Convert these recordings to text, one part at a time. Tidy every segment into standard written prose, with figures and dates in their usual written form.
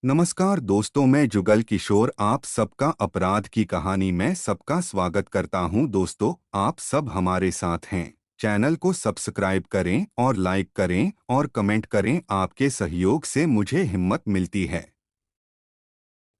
नमस्कार दोस्तों, मैं जुगल किशोर आप सबका अपराध की कहानी में सबका स्वागत करता हूं। दोस्तों, आप सब हमारे साथ हैं। चैनल को सब्सक्राइब करें और लाइक करें और कमेंट करें। आपके सहयोग से मुझे हिम्मत मिलती है।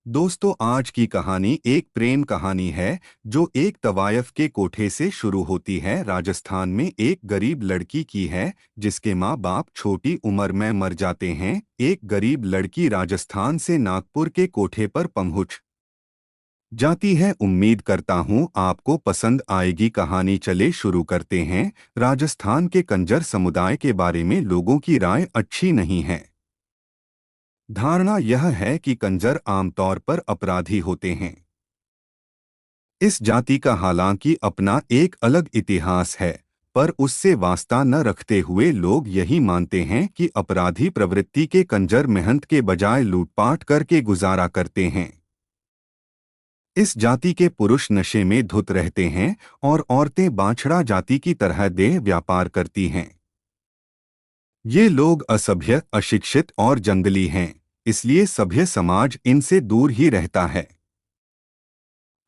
दोस्तों, आज की कहानी एक प्रेम कहानी है जो एक तवायफ के कोठे से शुरू होती है। राजस्थान में एक गरीब लड़की की है जिसके माँ बाप छोटी उम्र में मर जाते हैं। एक गरीब लड़की राजस्थान से नागपुर के कोठे पर पहुंच जाती है। उम्मीद करता हूं आपको पसंद आएगी कहानी। चले शुरू करते हैं। राजस्थान के कंजर समुदाय के बारे में लोगों की राय अच्छी नहीं है। धारणा यह है कि कंजर आमतौर पर अपराधी होते हैं। इस जाति का हालांकि अपना एक अलग इतिहास है, पर उससे वास्ता न रखते हुए लोग यही मानते हैं कि अपराधी प्रवृत्ति के कंजर मेहनत के बजाय लूटपाट करके गुजारा करते हैं। इस जाति के पुरुष नशे में धुत रहते हैं और औरतें बाछड़ा जाति की तरह देह व्यापार करती हैं। ये लोग असभ्य, अशिक्षित और जंगली हैं, इसलिए सभ्य समाज इनसे दूर ही रहता है।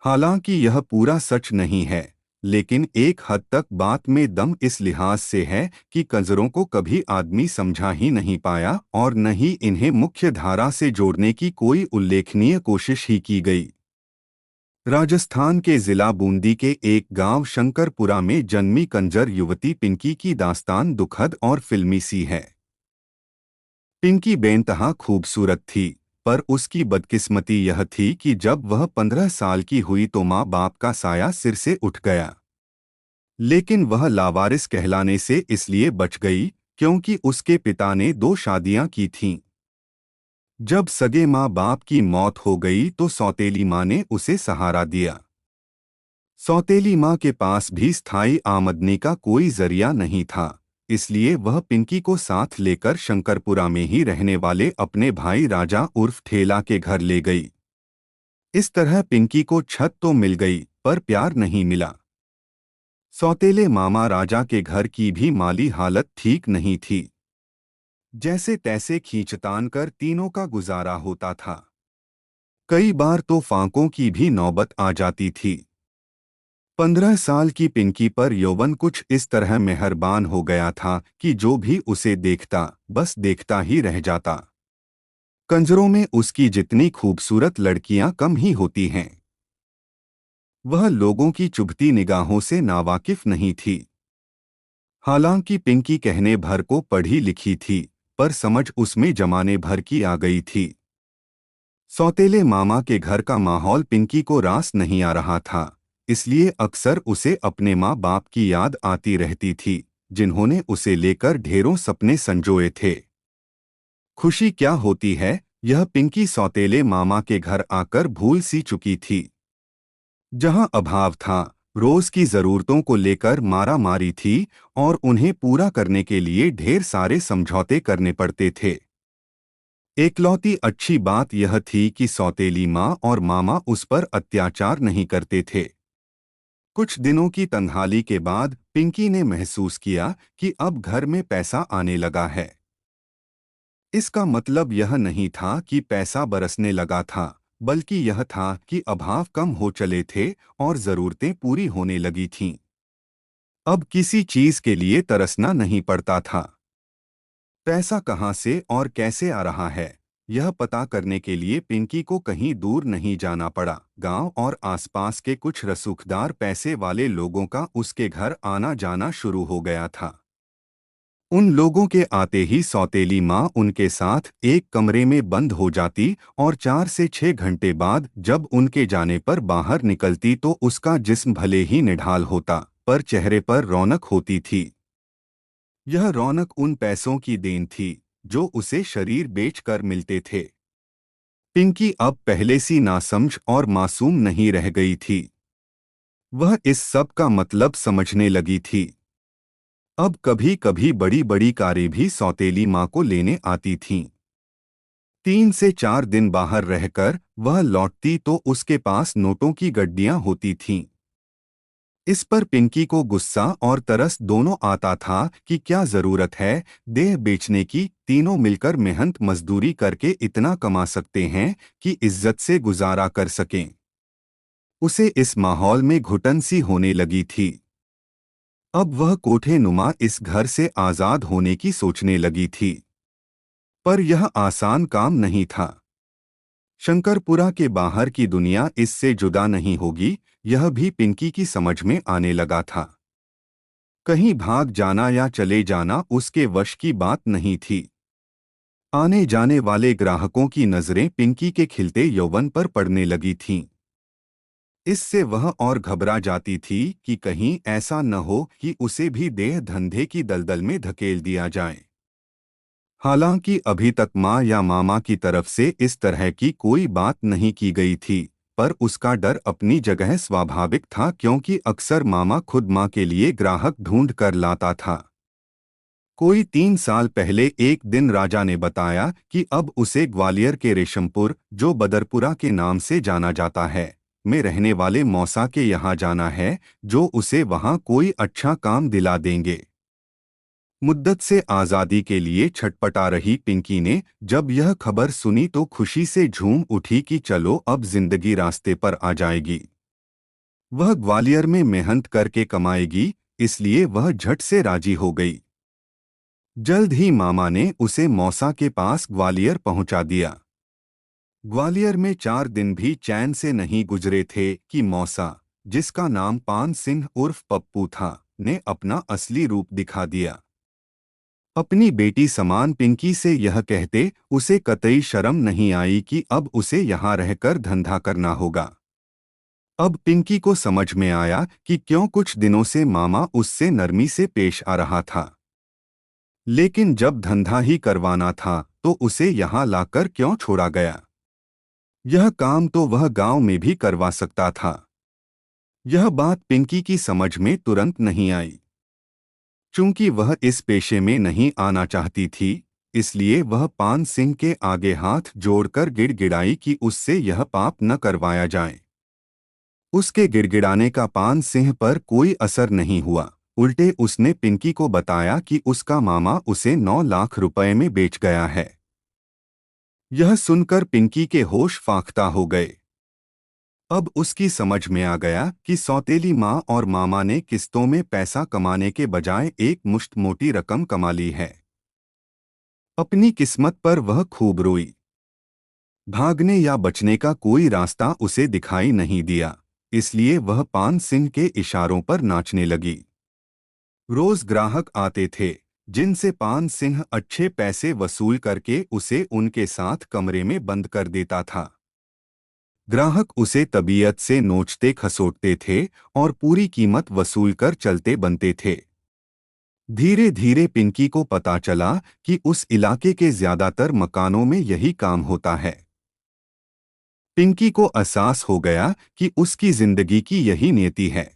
हालांकि यह पूरा सच नहीं है, लेकिन एक हद तक बात में दम इस लिहाज से है कि कंजरों को कभी आदमी समझा ही नहीं पाया और न ही इन्हें मुख्य धारा से जोड़ने की कोई उल्लेखनीय कोशिश ही की गई। राजस्थान के जिला बूंदी के एक गांव शंकरपुरा में जन्मी कंजर युवती पिंकी की दास्तान दुखद और फिल्मी सी है। पिंकी बेनतहा खूबसूरत थी, पर उसकी बदकिस्मती यह थी कि जब वह 15 साल की हुई तो माँ बाप का साया सिर से उठ गया। लेकिन वह लावारिस कहलाने से इसलिए बच गई क्योंकि उसके पिता ने 2 शादियां की थीं। जब सगे माँ बाप की मौत हो गई तो सौतेली माँ ने उसे सहारा दिया। सौतेली माँ के पास भी स्थायी आमदनी का कोई जरिया नहीं था, इसलिए वह पिंकी को साथ लेकर शंकरपुरा में ही रहने वाले अपने भाई राजा उर्फ ठेला के घर ले गई। इस तरह पिंकी को छत तो मिल गई, पर प्यार नहीं मिला। सौतेले मामा राजा के घर की भी माली हालत ठीक नहीं थी। जैसे तैसे खींचतान कर तीनों का गुजारा होता था। कई बार तो फांकों की भी नौबत आ जाती थी। 15 साल की पिंकी पर यौवन कुछ इस तरह मेहरबान हो गया था कि जो भी उसे देखता बस देखता ही रह जाता। कंजरों में उसकी जितनी खूबसूरत लड़कियां कम ही होती हैं। वह लोगों की चुभती निगाहों से नावाकिफ नहीं थी। हालांकि पिंकी कहने भर को पढ़ी लिखी थी, पर समझ उसमें जमाने भर की आ गई थी। सौतेले मामा के घर का माहौल पिंकी को रास नहीं आ रहा था, इसलिए अक्सर उसे अपने माँ बाप की याद आती रहती थी, जिन्होंने उसे लेकर ढेरों सपने संजोए थे। खुशी क्या होती है, यह पिंकी सौतेले मामा के घर आकर भूल सी चुकी थी। जहां अभाव था, रोज की जरूरतों को लेकर मारा मारी थी और उन्हें पूरा करने के लिए ढेर सारे समझौते करने पड़ते थे। एकलौती अच्छी बात यह थी कि सौतेली माँ और मामा उस पर अत्याचार नहीं करते थे। कुछ दिनों की तन्हाली के बाद पिंकी ने महसूस किया कि अब घर में पैसा आने लगा है। इसका मतलब यह नहीं था कि पैसा बरसने लगा था, बल्कि यह था कि अभाव कम हो चले थे और जरूरतें पूरी होने लगी थीं। अब किसी चीज के लिए तरसना नहीं पड़ता था। पैसा कहाँ से और कैसे आ रहा है, यह पता करने के लिए पिंकी को कहीं दूर नहीं जाना पड़ा। गांव और आसपास के कुछ रसूखदार पैसे वाले लोगों का उसके घर आना जाना शुरू हो गया था। उन लोगों के आते ही सौतेली माँ उनके साथ एक कमरे में बंद हो जाती और 4 से 6 घंटे बाद जब उनके जाने पर बाहर निकलती तो उसका जिस्म भले ही निढाल होता, पर चेहरे पर रौनक होती थी। यह रौनक उन पैसों की देन थी जो उसे शरीर बेचकर मिलते थे। पिंकी अब पहले सी नासमझ और मासूम नहीं रह गई थी। वह इस सब का मतलब समझने लगी थी। अब कभी कभी बड़ी बड़ी कारें भी सौतेली माँ को लेने आती थीं। 3 से 4 दिन बाहर रहकर वह लौटती तो उसके पास नोटों की गड्डियां होती थीं। इस पर पिंकी को गुस्सा और तरस दोनों आता था कि क्या जरूरत है देह बेचने की। तीनों मिलकर मेहनत मजदूरी करके इतना कमा सकते हैं कि इज्जत से गुजारा कर सकें। उसे इस माहौल में घुटन सी होने लगी थी। अब वह कोठे नुमा इस घर से आजाद होने की सोचने लगी थी। पर यह आसान काम नहीं था। शंकरपुरा के बाहर की दुनिया इससे जुदा नहीं होगी, यह भी पिंकी की समझ में आने लगा था। कहीं भाग जाना या चले जाना उसके वश की बात नहीं थी। आने जाने वाले ग्राहकों की नजरें पिंकी के खिलते यौवन पर पड़ने लगी थीं। इससे वह और घबरा जाती थी कि कहीं ऐसा न हो कि उसे भी देह धंधे की दलदल में धकेल दिया जाए। हालांकि अभी तक माँ या मामा की तरफ से इस तरह की कोई बात नहीं की गई थी, पर उसका डर अपनी जगह स्वाभाविक था क्योंकि अक्सर मामा खुद माँ के लिए ग्राहक ढूंढ कर लाता था। कोई 3 साल पहले एक दिन राजा ने बताया कि अब उसे ग्वालियर के रेशमपुर, जो बदरपुरा के नाम से जाना जाता है, में रहने वाले मौसा के यहाँ जाना है, जो उसे वहाँ कोई अच्छा काम दिला देंगे। मुद्दत से आज़ादी के लिए छटपटा रही पिंकी ने जब यह खबर सुनी तो खुशी से झूम उठी कि चलो अब जिंदगी रास्ते पर आ जाएगी। वह ग्वालियर में मेहनत करके कमाएगी, इसलिए वह झट से राजी हो गई। जल्द ही मामा ने उसे मौसा के पास ग्वालियर पहुंचा दिया। ग्वालियर में 4 दिन भी चैन से नहीं गुजरे थे कि मौसा, जिसका नाम पान सिंह उर्फ पप्पू था, ने अपना असली रूप दिखा दिया। अपनी बेटी समान पिंकी से यह कहते उसे कतई शर्म नहीं आई कि अब उसे यहाँ रहकर धंधा करना होगा। अब पिंकी को समझ में आया कि क्यों कुछ दिनों से मामा उससे नरमी से पेश आ रहा था। लेकिन जब धंधा ही करवाना था तो उसे यहाँ लाकर क्यों छोड़ा गया। यह काम तो वह गांव में भी करवा सकता था। यह बात पिंकी की समझ में तुरंत नहीं आई। चूंकि वह इस पेशे में नहीं आना चाहती थी, इसलिए वह पान सिंह के आगे हाथ जोड़कर गिड़गिड़ाई कि उससे यह पाप न करवाया जाए। उसके गिड़गिड़ाने का पान सिंह पर कोई असर नहीं हुआ। उल्टे उसने पिंकी को बताया कि उसका मामा उसे 9 लाख रुपए में बेच गया है। यह सुनकर पिंकी के होश फाख्ता हो गए। अब उसकी समझ में आ गया कि सौतेली माँ और मामा ने किस्तों में पैसा कमाने के बजाय एक मुश्त मोटी रकम कमा ली है। अपनी किस्मत पर वह खूब रोई। भागने या बचने का कोई रास्ता उसे दिखाई नहीं दिया, इसलिए वह पान सिंह के इशारों पर नाचने लगी। रोज ग्राहक आते थे, जिनसे पान सिंह अच्छे पैसे वसूल करके उसे उनके साथ कमरे में बंद कर देता था। ग्राहक उसे तबीयत से नोचते खसोटते थे और पूरी कीमत वसूल कर चलते बनते थे। धीरे धीरे पिंकी को पता चला कि उस इलाके के ज्यादातर मकानों में यही काम होता है। पिंकी को एहसास हो गया कि उसकी जिंदगी की यही नियति है।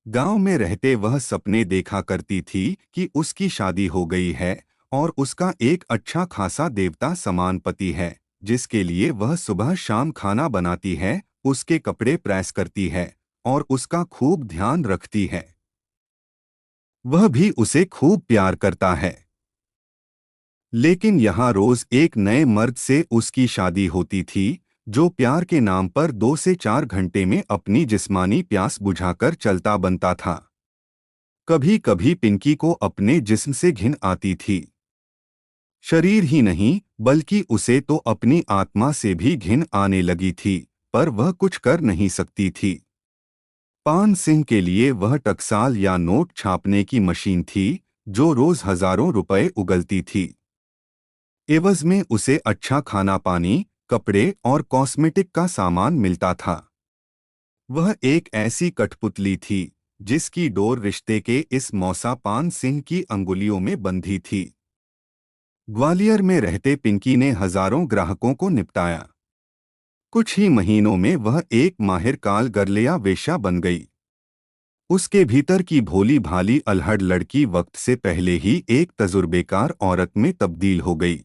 गांव में रहते वह सपने देखा करती थी कि उसकी शादी हो गई है और उसका एक अच्छा खासा देवता समान पति है, जिसके लिए वह सुबह शाम खाना बनाती है, उसके कपड़े प्रेस करती है और उसका खूब ध्यान रखती है। वह भी उसे खूब प्यार करता है। लेकिन यहाँ रोज एक नए मर्द से उसकी शादी होती थी, जो प्यार के नाम पर 2 से 4 घंटे में अपनी जिस्मानी प्यास बुझाकर चलता बनता था। कभी कभी पिंकी को अपने जिस्म से घिन आती थी। शरीर ही नहीं बल्कि उसे तो अपनी आत्मा से भी घिन आने लगी थी, पर वह कुछ कर नहीं सकती थी। पान सिंह के लिए वह टकसाल या नोट छापने की मशीन थी, जो रोज हजारों रुपए उगलती थी। एवज में उसे अच्छा खाना पानी, कपड़े और कॉस्मेटिक का सामान मिलता था। वह एक ऐसी कठपुतली थी जिसकी डोर रिश्ते के इस मौसा पान सिंह की अंगुलियों में बंधी थी। ग्वालियर में रहते पिंकी ने हजारों ग्राहकों को निपटाया। कुछ ही महीनों में वह एक माहिर काल गर्लिया वेश्या बन गई। उसके भीतर की भोली भाली अल्हड़ लड़की वक्त से पहले ही एक तजुर्बेकार औरत में तब्दील हो गई।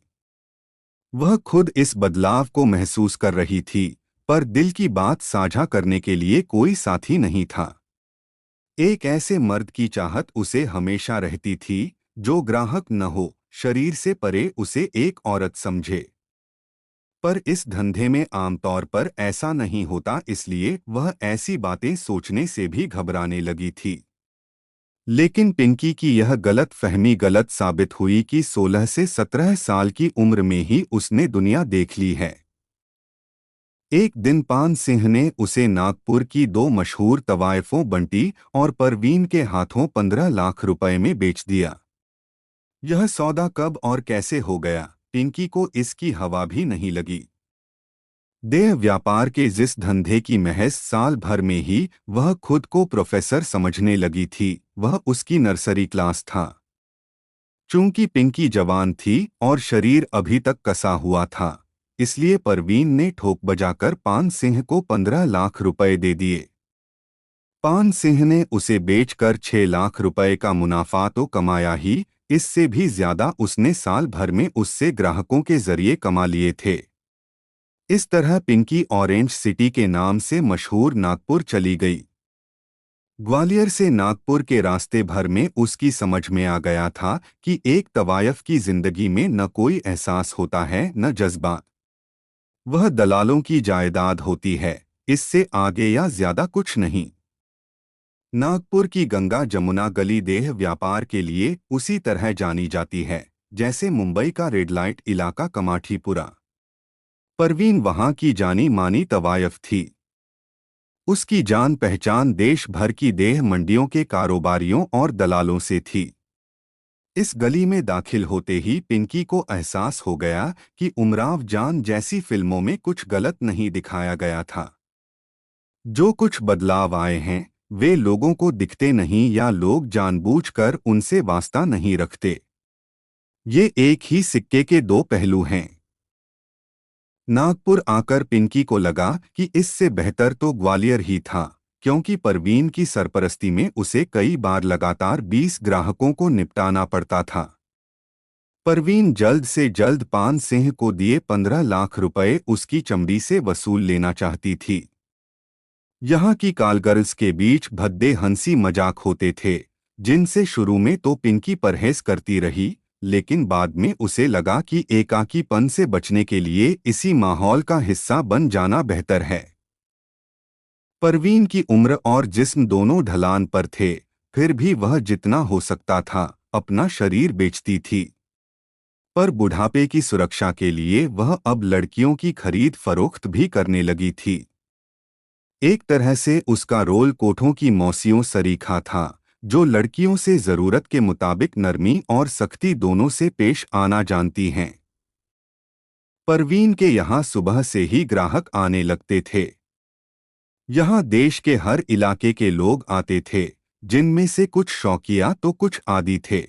वह खुद इस बदलाव को महसूस कर रही थी, पर दिल की बात साझा करने के लिए कोई साथी नहीं था। एक ऐसे मर्द की चाहत उसे हमेशा रहती थी जो ग्राहक न हो, शरीर से परे उसे एक औरत समझे। पर इस धंधे में आमतौर पर ऐसा नहीं होता, इसलिए वह ऐसी बातें सोचने से भी घबराने लगी थी। लेकिन पिंकी की यह गलत फहमी गलत साबित हुई कि 16 से 17 साल की उम्र में ही उसने दुनिया देख ली है। एक दिन पान सिंह ने उसे नागपुर की दो मशहूर तवायफों बंटी और परवीन के हाथों 15 लाख रुपए में बेच दिया। यह सौदा कब और कैसे हो गया, पिंकी को इसकी हवा भी नहीं लगी। देह व्यापार के जिस धंधे की महज साल भर में ही वह खुद को प्रोफेसर समझने लगी थी, वह उसकी नर्सरी क्लास था। चूंकि पिंकी जवान थी और शरीर अभी तक कसा हुआ था, इसलिए परवीन ने ठोक बजाकर पान सिंह को 15 लाख रुपए दे दिए। पान सिंह ने उसे बेचकर 6 लाख रुपए का मुनाफा तो कमाया ही, इससे भी ज्यादा उसने साल भर में उससे ग्राहकों के जरिए कमा लिए थे। इस तरह पिंकी ऑरेंज सिटी के नाम से मशहूर नागपुर चली गई। ग्वालियर से नागपुर के रास्ते भर में उसकी समझ में आ गया था कि एक तवायफ की जिंदगी में न कोई एहसास होता है न जज्बा। वह दलालों की जायदाद होती है, इससे आगे या ज्यादा कुछ नहीं। नागपुर की गंगा जमुना गली देह व्यापार के लिए उसी तरह जानी जाती है जैसे मुंबई का रेड लाइट इलाका कमाठीपुरा। परवीन वहां की जानी मानी तवायफ थी। उसकी जान पहचान देश भर की देह मंडियों के कारोबारियों और दलालों से थी। इस गली में दाखिल होते ही पिंकी को एहसास हो गया कि उमराव जान जैसी फिल्मों में कुछ गलत नहीं दिखाया गया था। जो कुछ बदलाव आए हैं वे लोगों को दिखते नहीं या लोग जानबूझकर उनसे वास्ता नहीं रखते। ये एक ही सिक्के के दो पहलू हैं। नागपुर आकर पिंकी को लगा कि इससे बेहतर तो ग्वालियर ही था, क्योंकि परवीन की सरपरस्ती में उसे कई बार लगातार 20 ग्राहकों को निपटाना पड़ता था। परवीन जल्द से जल्द पान सिंह को दिए 15 लाख रुपए उसकी चमड़ी से वसूल लेना चाहती थी। यहाँ की कॉलगर्ल्स के बीच भद्दे हंसी मजाक होते थे, जिनसे शुरू में तो पिंकी परहेज करती रही, लेकिन बाद में उसे लगा कि एकाकीपन से बचने के लिए इसी माहौल का हिस्सा बन जाना बेहतर है। परवीन की उम्र और जिस्म दोनों ढलान पर थे, फिर भी वह जितना हो सकता था अपना शरीर बेचती थी। पर बुढ़ापे की सुरक्षा के लिए वह अब लड़कियों की खरीद फरोख्त भी करने लगी थी। एक तरह से उसका रोल कोठों की मौसियों सरीखा था, जो लड़कियों से जरूरत के मुताबिक नरमी और सख्ती दोनों से पेश आना जानती हैं। परवीन के यहाँ सुबह से ही ग्राहक आने लगते थे। यहाँ देश के हर इलाके के लोग आते थे, जिनमें से कुछ शौकिया तो कुछ आदी थे।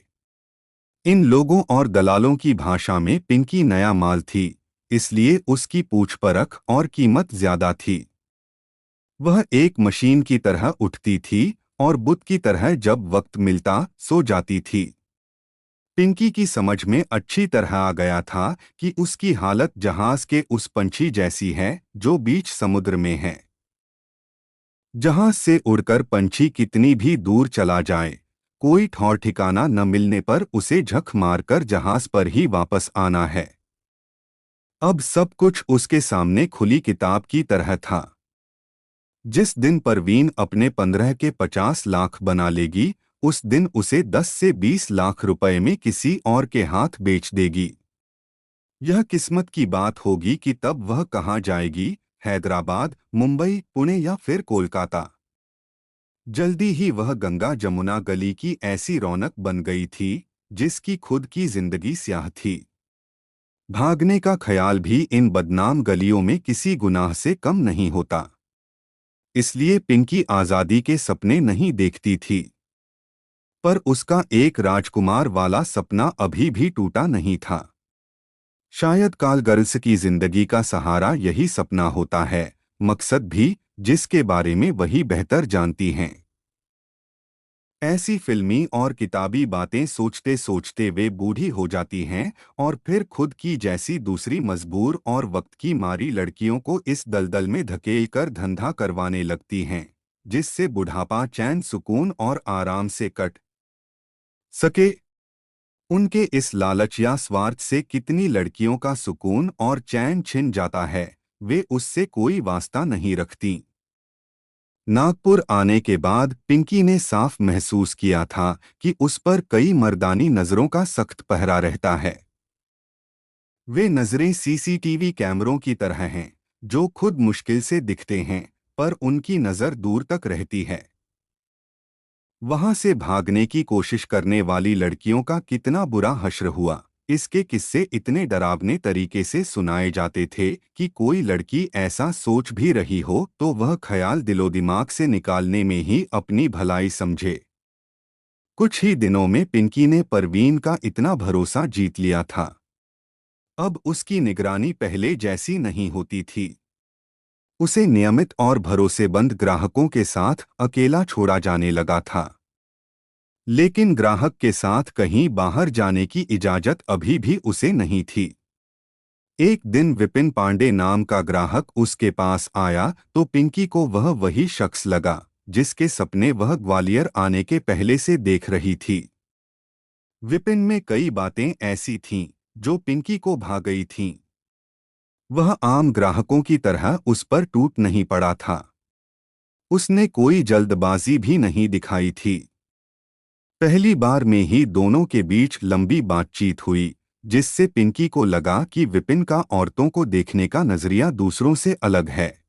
इन लोगों और दलालों की भाषा में पिंकी नया माल थी, इसलिए उसकी पूछपरख और कीमत ज्यादा थी। वह एक मशीन की तरह उठती थी और बुत की तरह जब वक्त मिलता सो जाती थी। पिंकी की समझ में अच्छी तरह आ गया था कि उसकी हालत जहाज के उस पंछी जैसी है जो बीच समुद्र में है। जहाज से उड़कर पंछी कितनी भी दूर चला जाए, कोई ठौर ठिकाना न मिलने पर उसे झक मारकर जहाज पर ही वापस आना है। अब सब कुछ उसके सामने खुली किताब की तरह था। जिस दिन परवीन अपने 15 के 50 लाख बना लेगी, उस दिन उसे 10 से 20 लाख रुपए में किसी और के हाथ बेच देगी। यह किस्मत की बात होगी कि तब वह कहाँ जाएगी, हैदराबाद, मुंबई, पुणे या फिर कोलकाता। जल्दी ही वह गंगा जमुना गली की ऐसी रौनक बन गई थी जिसकी खुद की जिंदगी स्याह थी। भागने का ख्याल भी इन बदनाम गलियों में किसी गुनाह से कम नहीं होता। इसलिए पिंकी आज़ादी के सपने नहीं देखती थी। पर उसका एक राजकुमार वाला सपना अभी भी टूटा नहीं था। शायद कॉलगर्ल्स की जिंदगी का सहारा यही सपना होता है, मकसद भी, जिसके बारे में वही बेहतर जानती हैं। ऐसी फिल्मी और किताबी बातें सोचते सोचते वे बूढ़ी हो जाती हैं और फिर खुद की जैसी दूसरी मजबूर और वक्त की मारी लड़कियों को इस दलदल में धकेलकर धंधा करवाने लगती हैं। जिससे बुढ़ापा चैन सुकून और आराम से कट सके। उनके इस लालच या स्वार्थ से कितनी लड़कियों का सुकून और चैन छिन जाता है, वे उससे कोई वास्ता नहीं रखती। नागपुर आने के बाद पिंकी ने साफ महसूस किया था कि उस पर कई मर्दानी नजरों का सख्त पहरा रहता है। वे नजरें सीसीटीवी कैमरों की तरह हैं, जो खुद मुश्किल से दिखते हैं, पर उनकी नजर दूर तक रहती है। वहां से भागने की कोशिश करने वाली लड़कियों का कितना बुरा हश्र हुआ। इसके किस्से इतने डरावने तरीके से सुनाए जाते थे कि कोई लड़की ऐसा सोच भी रही हो तो वह ख्याल दिलो-दिमाग से निकालने में ही अपनी भलाई समझे। कुछ ही दिनों में पिंकी ने परवीन का इतना भरोसा जीत लिया था। अब उसकी निगरानी पहले जैसी नहीं होती थी। उसे नियमित और भरोसेमंद ग्राहकों के साथ अकेला छोड़ा जाने लगा था। लेकिन ग्राहक के साथ कहीं बाहर जाने की इजाजत अभी भी उसे नहीं थी। एक दिन विपिन पांडे नाम का ग्राहक उसके पास आया तो पिंकी को वह वही शख्स लगा जिसके सपने वह ग्वालियर आने के पहले से देख रही थी। विपिन में कई बातें ऐसी थीं जो पिंकी को भा गई थीं। वह आम ग्राहकों की तरह उस पर टूट नहीं पड़ा था। उसने कोई जल्दबाजी भी नहीं दिखाई थी। पहली बार में ही दोनों के बीच लंबी बातचीत हुई, जिससे पिंकी को लगा कि विपिन का औरतों को देखने का नजरिया दूसरों से अलग है।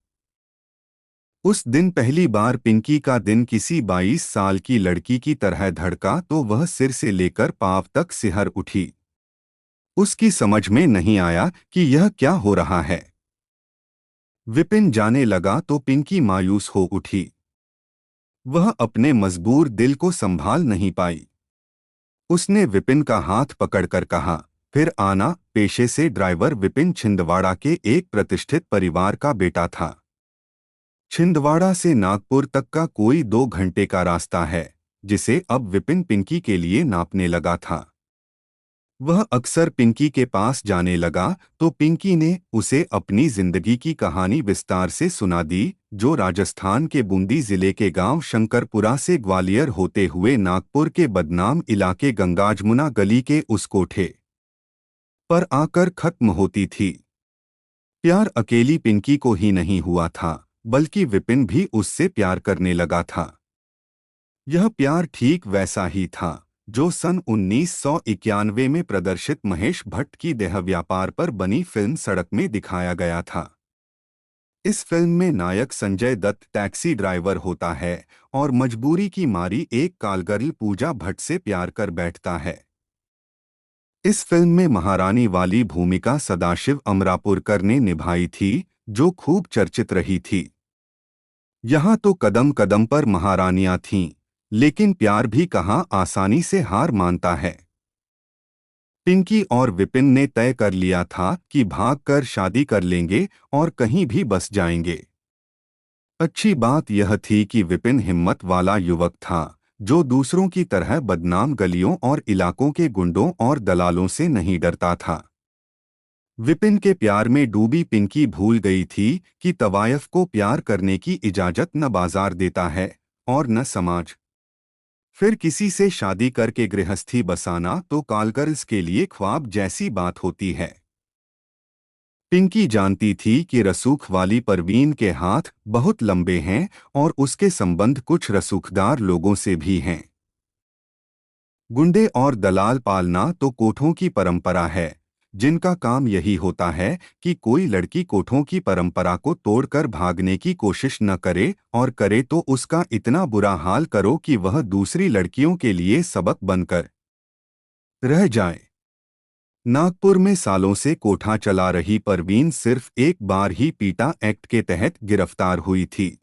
उस दिन पहली बार पिंकी का दिन किसी 22 साल की लड़की की तरह धड़का तो वह सिर से लेकर पांव तक सिहर उठी। उसकी समझ में नहीं आया कि यह क्या हो रहा है। विपिन जाने लगा तो पिंकी मायूस हो उठी। वह अपने मजबूर दिल को संभाल नहीं पाई। उसने विपिन का हाथ पकड़कर कहा, फिर आना। पेशे से ड्राइवर विपिन छिंदवाड़ा के एक प्रतिष्ठित परिवार का बेटा था। छिंदवाड़ा से नागपुर तक का कोई 2 घंटे का रास्ता है, जिसे अब विपिन पिंकी के लिए नापने लगा था। वह अक्सर पिंकी के पास जाने लगा तो पिंकी ने उसे अपनी जिंदगी की कहानी विस्तार से सुना दी, जो राजस्थान के बूंदी जिले के गांव शंकरपुरा से ग्वालियर होते हुए नागपुर के बदनाम इलाके गंगाजमुना गली के उस कोठे पर आकर खत्म होती थी। प्यार अकेली पिंकी को ही नहीं हुआ था, बल्कि विपिन भी उससे प्यार करने लगा था। यह प्यार ठीक वैसा ही था जो सन 1991 में प्रदर्शित महेश भट्ट की देह व्यापार पर बनी फिल्म सड़क में दिखाया गया था। इस फिल्म में नायक संजय दत्त टैक्सी ड्राइवर होता है और मजबूरी की मारी एक कालगर्ल पूजा भट्ट से प्यार कर बैठता है। इस फिल्म में महारानी वाली भूमिका सदाशिव अमरापुरकर ने निभाई थी, जो खूब चर्चित रही थी। यहाँ तो कदम कदम पर महारानियां थीं, लेकिन प्यार भी कहाँ आसानी से हार मानता है। पिंकी और विपिन ने तय कर लिया था कि भागकर शादी कर लेंगे और कहीं भी बस जाएंगे। अच्छी बात यह थी कि विपिन हिम्मत वाला युवक था, जो दूसरों की तरह बदनाम गलियों और इलाकों के गुंडों और दलालों से नहीं डरता था। विपिन के प्यार में डूबी पिंकी भूल गई थी कि तवायफ को प्यार करने की इजाजत न बाजार देता है और न समाज। फिर किसी से शादी करके गृहस्थी बसाना तो कालगर्ल्स के लिए ख्वाब जैसी बात होती है। पिंकी जानती थी कि रसूख वाली परवीन के हाथ बहुत लंबे हैं और उसके संबंध कुछ रसूखदार लोगों से भी हैं। गुंडे और दलाल पालना तो कोठों की परंपरा है, जिनका काम यही होता है कि कोई लड़की कोठों की परंपरा को तोड़कर भागने की कोशिश न करे, और करे तो उसका इतना बुरा हाल करो कि वह दूसरी लड़कियों के लिए सबक बनकर रह जाए। नागपुर में सालों से कोठा चला रही परवीन सिर्फ एक बार ही पीटा एक्ट के तहत गिरफ्तार हुई थी।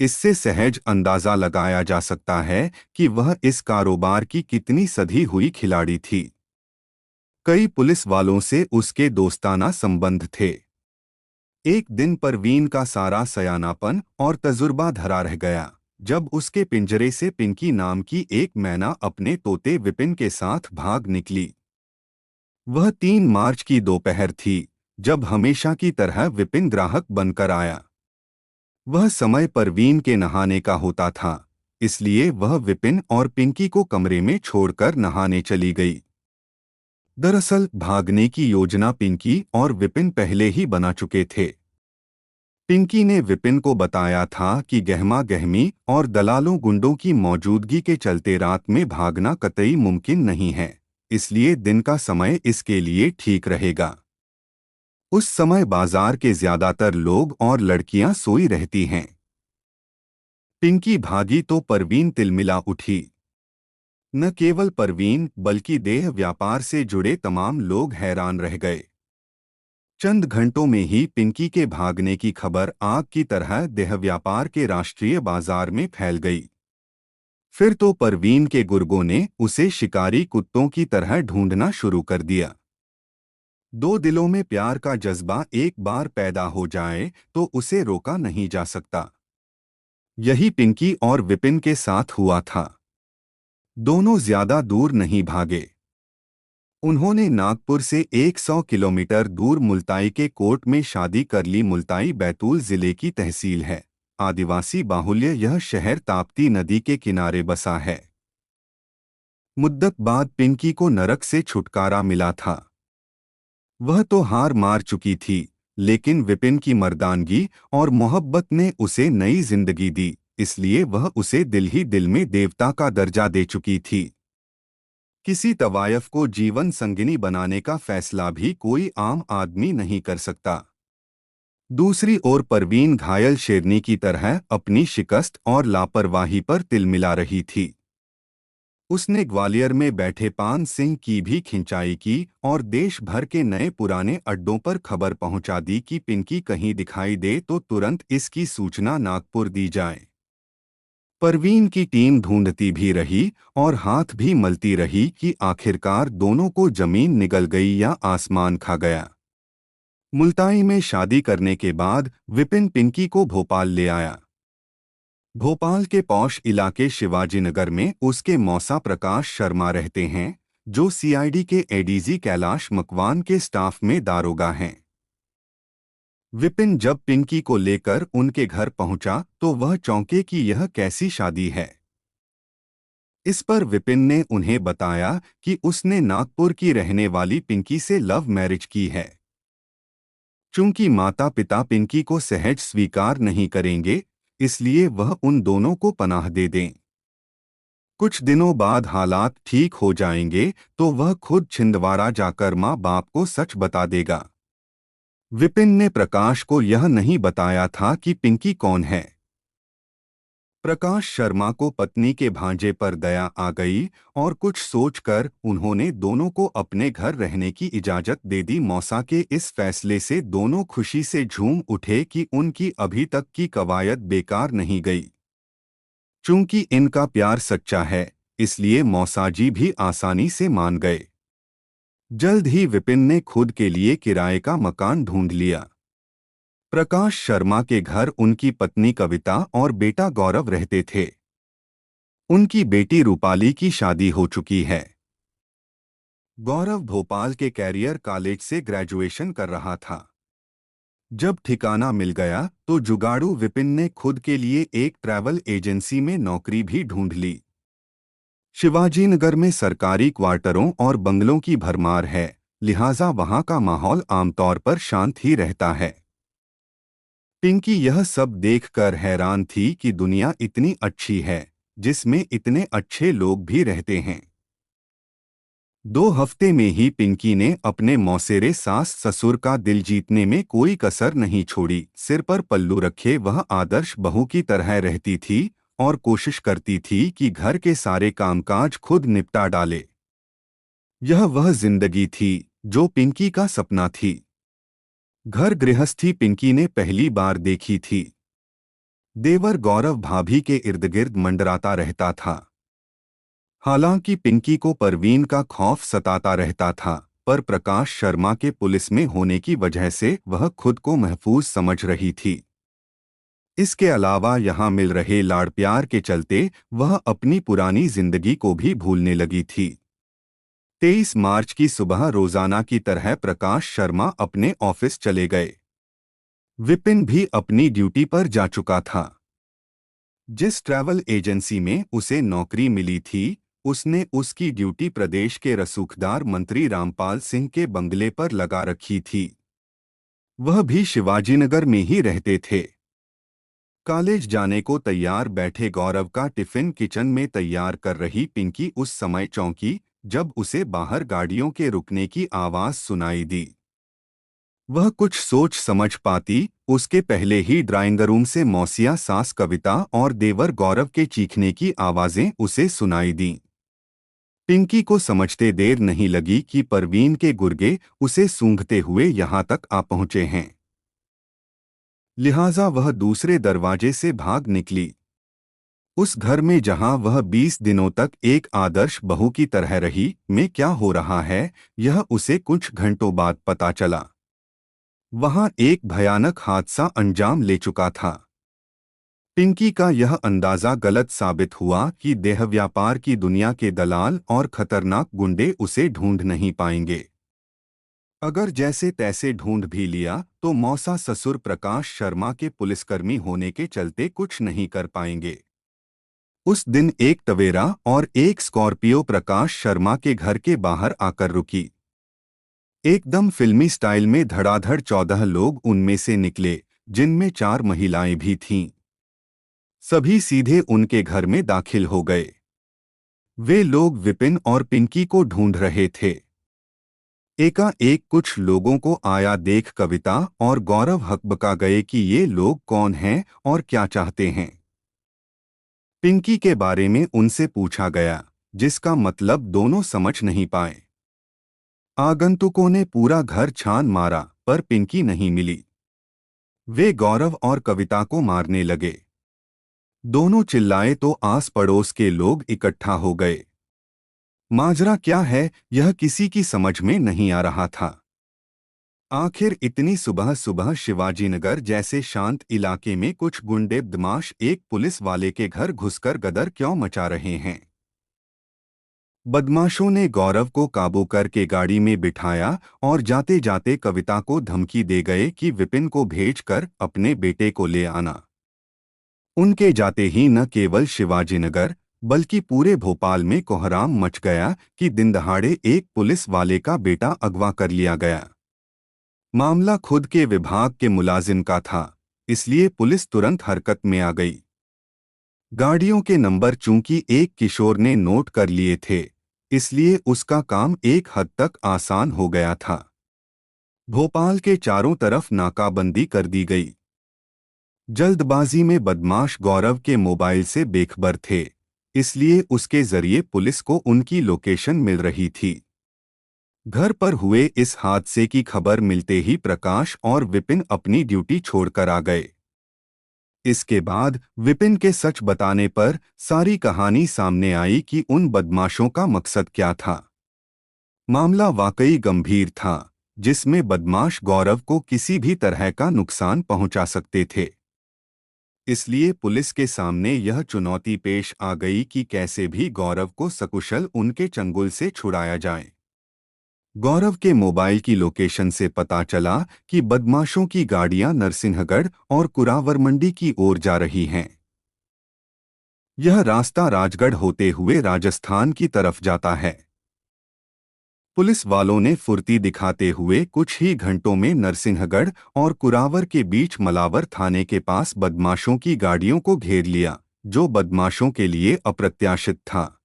इससे सहज अंदाजा लगाया जा सकता है कि वह इस कारोबार की कितनी सधी हुई खिलाड़ी थी। कई पुलिस वालों से उसके दोस्ताना संबंध थे। एक दिन परवीन का सारा सयानापन और तजुर्बा धरा रह गया, जब उसके पिंजरे से पिंकी नाम की एक मैना अपने तोते विपिन के साथ भाग निकली। वह 3 मार्च की दोपहर थी, जब हमेशा की तरह विपिन ग्राहक बनकर आया। वह समय परवीन के नहाने का होता था, इसलिए वह विपिन और पिंकी को कमरे में छोड़कर नहाने चली गई। दरअसल भागने की योजना पिंकी और विपिन पहले ही बना चुके थे। पिंकी ने विपिन को बताया था कि गहमा गहमी और दलालों गुंडों की मौजूदगी के चलते रात में भागना कतई मुमकिन नहीं है, इसलिए दिन का समय इसके लिए ठीक रहेगा। उस समय बाजार के ज्यादातर लोग और लड़कियां सोई रहती हैं। पिंकी भागी तो परवीन तिलमिला उठी। न केवल परवीन बल्कि देह व्यापार से जुड़े तमाम लोग हैरान रह गए। चंद घंटों में ही पिंकी के भागने की खबर आग की तरह देह व्यापार के राष्ट्रीय बाजार में फैल गई। फिर तो परवीन के गुर्गों ने उसे शिकारी कुत्तों की तरह ढूंढना शुरू कर दिया। दो दिलों में प्यार का जज्बा एक बार पैदा हो जाए तो उसे रोका नहीं जा सकता। यही पिंकी और विपिन के साथ हुआ था। दोनों ज्यादा दूर नहीं भागे। उन्होंने नागपुर से 100 किलोमीटर दूर मुल्ताई के कोर्ट में शादी कर ली। मुल्ताई बैतूल जिले की तहसील है। आदिवासी बाहुल्य यह शहर ताप्ती नदी के किनारे बसा है। मुद्दत बाद पिंकी को नरक से छुटकारा मिला था। वह तो हार मार चुकी थी, लेकिन विपिन की मर्दानगी और मोहब्बत ने उसे नई जिंदगी दी, इसलिए वह उसे दिल ही दिल में देवता का दर्जा दे चुकी थी। किसी तवायफ को जीवन संगिनी बनाने का फैसला भी कोई आम आदमी नहीं कर सकता। दूसरी ओर परवीन घायल शेरनी की तरह अपनी शिकस्त और लापरवाही पर तिलमिला रही थी। उसने ग्वालियर में बैठे पान सिंह की भी खिंचाई की और देश भर के नए पुराने अड्डों पर खबर पहुंचा दी कि पिंकी कहीं दिखाई दे तो तुरंत इसकी सूचना नागपुर दी जाए। परवीन की टीम ढूंढती भी रही और हाथ भी मलती रही कि आखिरकार दोनों को जमीन निगल गई या आसमान खा गया। मुल्ताई में शादी करने के बाद विपिन पिंकी को भोपाल ले आया। भोपाल के पौष इलाके शिवाजीनगर में उसके मौसा प्रकाश शर्मा रहते हैं, जो सीआईडी के एडीजी कैलाश मकवान के स्टाफ में दारोगा हैं। विपिन जब पिंकी को लेकर उनके घर पहुंचा तो वह चौंके कि यह कैसी शादी है। इस पर विपिन ने उन्हें बताया कि उसने नागपुर की रहने वाली पिंकी से लव मैरिज की है। चूंकि माता पिता पिंकी को सहज स्वीकार नहीं करेंगे, इसलिए वह उन दोनों को पनाह दे दें। कुछ दिनों बाद हालात ठीक हो जाएंगे तो वह खुद छिंदवाड़ा जाकर माँ बाप को सच बता देगा। विपिन ने प्रकाश को यह नहीं बताया था कि पिंकी कौन है। प्रकाश शर्मा को पत्नी के भांजे पर दया आ गई और कुछ सोचकर उन्होंने दोनों को अपने घर रहने की इजाजत दे दी। मौसा के इस फैसले से दोनों खुशी से झूम उठे कि उनकी अभी तक की कवायद बेकार नहीं गई। चूंकि इनका प्यार सच्चा है, इसलिए मौसाजी भी आसानी से मान गए। जल्द ही विपिन ने खुद के लिए किराए का मकान ढूंढ लिया। प्रकाश शर्मा के घर उनकी पत्नी कविता और बेटा गौरव रहते थे। उनकी बेटी रूपाली की शादी हो चुकी है। गौरव भोपाल के कैरियर कॉलेज से ग्रेजुएशन कर रहा था। जब ठिकाना मिल गया तो जुगाड़ू विपिन ने खुद के लिए एक ट्रैवल एजेंसी में नौकरी भी ढूंढ ली। शिवाजीनगर में सरकारी क्वार्टरों और बंगलों की भरमार है, लिहाजा वहां का माहौल आमतौर पर शांत ही रहता है। पिंकी यह सब देखकर हैरान थी कि दुनिया इतनी अच्छी है, जिसमें इतने अच्छे लोग भी रहते हैं। 2 हफ्ते में ही पिंकी ने अपने मौसेरे सास ससुर का दिल जीतने में कोई कसर नहीं छोड़ी। सिर पर पल्लू रखे वह आदर्श बहू की तरह रहती थी और कोशिश करती थी कि घर के सारे कामकाज खुद निपटा डाले। यह वह जिंदगी थी जो पिंकी का सपना थी। घर गृहस्थी पिंकी ने पहली बार देखी थी। देवर गौरव भाभी के इर्दगिर्द मंडराता रहता था। हालांकि पिंकी को परवीन का खौफ सताता रहता था, पर प्रकाश शर्मा के पुलिस में होने की वजह से वह खुद को महफूज समझ रही थी। इसके अलावा यहाँ मिल रहे लाड़ प्यार के चलते वह अपनी पुरानी जिंदगी को भी भूलने लगी थी। 23 मार्च की सुबह रोजाना की तरह प्रकाश शर्मा अपने ऑफिस चले गए। विपिन भी अपनी ड्यूटी पर जा चुका था। जिस ट्रैवल एजेंसी में उसे नौकरी मिली थी, उसने उसकी ड्यूटी प्रदेश के रसूखदार मंत्री रामपाल सिंह के बंगले पर लगा रखी थी। वह भी शिवाजीनगर में ही रहते थे। कॉलेज जाने को तैयार बैठे गौरव का टिफिन किचन में तैयार कर रही पिंकी उस समय चौंकी जब उसे बाहर गाड़ियों के रुकने की आवाज सुनाई दी। वह कुछ सोच समझ पाती उसके पहले ही ड्राइंग रूम से मौसिया सास कविता और देवर गौरव के चीखने की आवाजें उसे सुनाई दी। पिंकी को समझते देर नहीं लगी कि परवीन के गुर्गे उसे सूंघते हुए यहाँ तक आ पहुँचे हैं। लिहाजा वह दूसरे दरवाजे से भाग निकली। उस घर में जहां वह 20 दिनों तक एक आदर्श बहू की तरह रही, में क्या हो रहा है, यह उसे कुछ घंटों बाद पता चला। वहां एक भयानक हादसा अंजाम ले चुका था। पिंकी का यह अंदाजा गलत साबित हुआ कि देह व्यापार की दुनिया के दलाल और खतरनाक गुंडे उसे ढूंढ नहीं पाएंगे। अगर जैसे तैसे ढूंढ भी लिया तो मौसा ससुर प्रकाश शर्मा के पुलिसकर्मी होने के चलते कुछ नहीं कर पाएंगे। उस दिन एक टवेरा और एक स्कॉर्पियो प्रकाश शर्मा के घर के बाहर आकर रुकी। एकदम फिल्मी स्टाइल में धड़ाधड़ 14 लोग उनमें से निकले, जिनमें 4 महिलाएं भी थीं। सभी सीधे उनके घर में दाखिल हो गए। वे लोग विपिन और पिंकी को ढूंढ रहे थे। एकाएक कुछ लोगों को आया देख कविता और गौरव हकबका गए कि ये लोग कौन हैं और क्या चाहते हैं। पिंकी के बारे में उनसे पूछा गया, जिसका मतलब दोनों समझ नहीं पाए। आगंतुकों ने पूरा घर छान मारा पर पिंकी नहीं मिली। वे गौरव और कविता को मारने लगे। दोनों चिल्लाए तो आस पड़ोस के लोग इकट्ठा हो गए। माजरा क्या है, यह किसी की समझ में नहीं आ रहा था। आखिर इतनी सुबह सुबह शिवाजीनगर जैसे शांत इलाके में कुछ गुंडे बदमाश एक पुलिस वाले के घर घुसकर गदर क्यों मचा रहे हैं। बदमाशों ने गौरव को काबू करके गाड़ी में बिठाया और जाते जाते कविता को धमकी दे गए कि विपिन को भेजकर अपने बेटे को ले आना। उनके जाते ही न केवल शिवाजीनगर बल्कि पूरे भोपाल में कोहराम मच गया कि दिनदहाड़े एक पुलिस वाले का बेटा अगवा कर लिया गया। मामला खुद के विभाग के मुलाजिम का था, इसलिए पुलिस तुरंत हरकत में आ गई। गाड़ियों के नंबर चूंकि एक किशोर ने नोट कर लिए थे, इसलिए उसका काम एक हद तक आसान हो गया था। भोपाल के चारों तरफ नाकाबंदी कर दी गई। जल्दबाजी में बदमाश गौरव के मोबाइल से बेखबर थे, इसलिए उसके जरिए पुलिस को उनकी लोकेशन मिल रही थी। घर पर हुए इस हादसे की खबर मिलते ही प्रकाश और विपिन अपनी ड्यूटी छोड़कर आ गए। इसके बाद विपिन के सच बताने पर सारी कहानी सामने आई कि उन बदमाशों का मकसद क्या था। मामला वाकई गंभीर था, जिसमें बदमाश गौरव को किसी भी तरह का नुकसान पहुंचा सकते थे। इसलिए पुलिस के सामने यह चुनौती पेश आ गई कि कैसे भी गौरव को सकुशल उनके चंगुल से छुड़ाया जाए। गौरव के मोबाइल की लोकेशन से पता चला कि बदमाशों की गाड़ियां नरसिंहगढ़ और कुरावर मंडी की ओर जा रही हैं। यह रास्ता राजगढ़ होते हुए राजस्थान की तरफ जाता है। पुलिस वालों ने फुर्ती दिखाते हुए कुछ ही घंटों में नरसिंहगढ़ और कुरावर के बीच मलावर थाने के पास बदमाशों की गाड़ियों को घेर लिया, जो बदमाशों के लिए अप्रत्याशित था।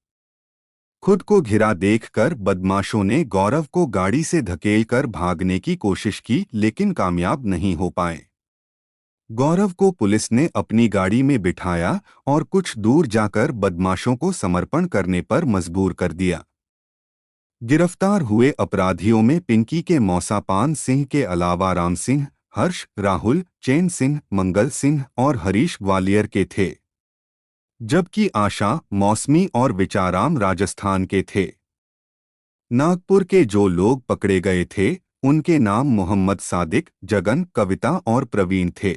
खुद को घिरा देखकर बदमाशों ने गौरव को गाड़ी से धकेलकर भागने की कोशिश की, लेकिन कामयाब नहीं हो पाए। गौरव को पुलिस ने अपनी गाड़ी में बिठाया और कुछ दूर जाकर बदमाशों को समर्पण करने पर मजबूर कर दिया। गिरफ्तार हुए अपराधियों में पिंकी के मौसा पान सिंह के अलावा राम सिंह, हर्ष, राहुल, चैन सिंह, मंगल सिंह और हरीश ग्वालियर के थे, जबकि आशा, मौसमी और विचाराम राजस्थान के थे। नागपुर के जो लोग पकड़े गए थे, उनके नाम मोहम्मद सादिक, जगन, कविता और प्रवीण थे।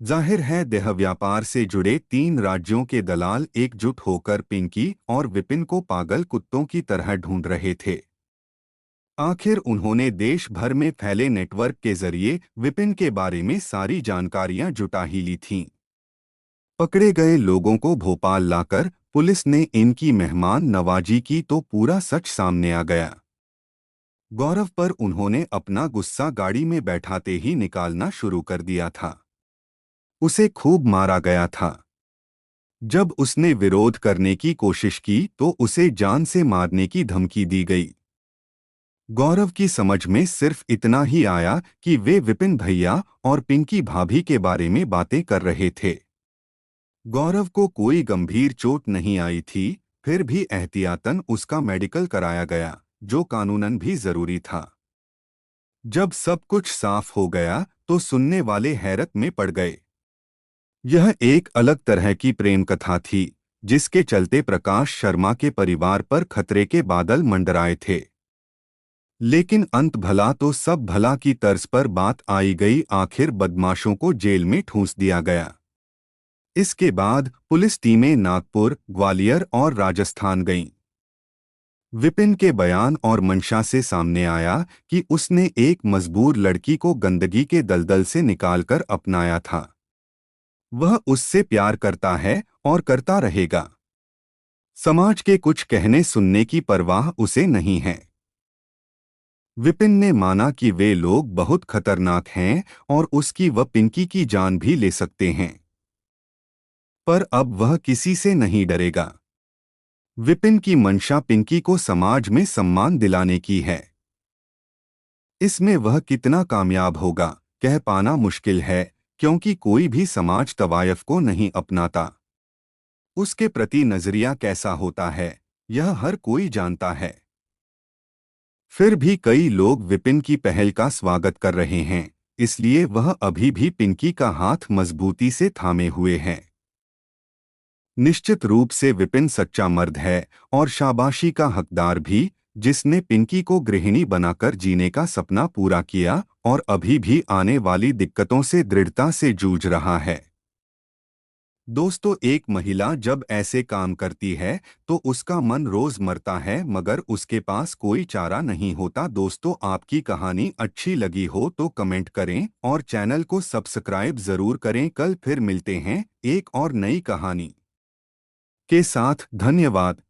जाहिर है देह व्यापार से जुड़े 3 राज्यों के दलाल एकजुट होकर पिंकी और विपिन को पागल कुत्तों की तरह ढूंढ रहे थे। आखिर उन्होंने देश भर में फैले नेटवर्क के जरिए विपिन के बारे में सारी जानकारियां जुटा ही ली थीं। पकड़े गए लोगों को भोपाल लाकर पुलिस ने इनकी मेहमान नवाजी की तो पूरा सच सामने आ गया। गौरव पर उन्होंने अपना गुस्सा गाड़ी में बैठाते ही निकालना शुरू कर दिया था। उसे खूब मारा गया था। जब उसने विरोध करने की कोशिश की तो उसे जान से मारने की धमकी दी गई। गौरव की समझ में सिर्फ इतना ही आया कि वे विपिन भैया और पिंकी भाभी के बारे में बातें कर रहे थे। गौरव को कोई गंभीर चोट नहीं आई थी, फिर भी एहतियातन उसका मेडिकल कराया गया, जो कानूनन भी जरूरी था। जब सब कुछ साफ हो गया तो सुनने वाले हैरत में पड़ गए। यह एक अलग तरह की प्रेम कथा थी, जिसके चलते प्रकाश शर्मा के परिवार पर खतरे के बादल मंडराए थे। लेकिन अंत भला तो सब भला की तर्ज पर बात आई गई। आखिर बदमाशों को जेल में ठूंस दिया गया। इसके बाद पुलिस टीमें नागपुर, ग्वालियर और राजस्थान गईं। विपिन के बयान और मंशा से सामने आया कि उसने एक मजबूर लड़की को गंदगी के दलदल से निकालकर अपनाया था। वह उससे प्यार करता है और करता रहेगा। समाज के कुछ कहने सुनने की परवाह उसे नहीं है। विपिन ने माना कि वे लोग बहुत खतरनाक हैं और उसकी व पिंकी की जान भी ले सकते हैं। पर अब वह किसी से नहीं डरेगा। विपिन की मंशा पिंकी को समाज में सम्मान दिलाने की है। इसमें वह कितना कामयाब होगा, कह पाना मुश्किल है, क्योंकि कोई भी समाज तवायफ को नहीं अपनाता। उसके प्रति नजरिया कैसा होता है, यह हर कोई जानता है। फिर भी कई लोग विपिन की पहल का स्वागत कर रहे हैं, इसलिए वह अभी भी पिंकी का हाथ मजबूती से थामे हुए हैं। निश्चित रूप से विपिन सच्चा मर्द है और शाबाशी का हकदार भी, जिसने पिंकी को गृहिणी बनाकर जीने का सपना पूरा किया और अभी भी आने वाली दिक्कतों से दृढ़ता से जूझ रहा है। दोस्तों, एक महिला जब ऐसे काम करती है तो उसका मन रोज मरता है, मगर उसके पास कोई चारा नहीं होता। दोस्तों, आपकी कहानी अच्छी लगी हो तो कमेंट करें और चैनल को सब्सक्राइब जरूर करें। कल फिर मिलते हैं एक और नई कहानी के साथ। धन्यवाद।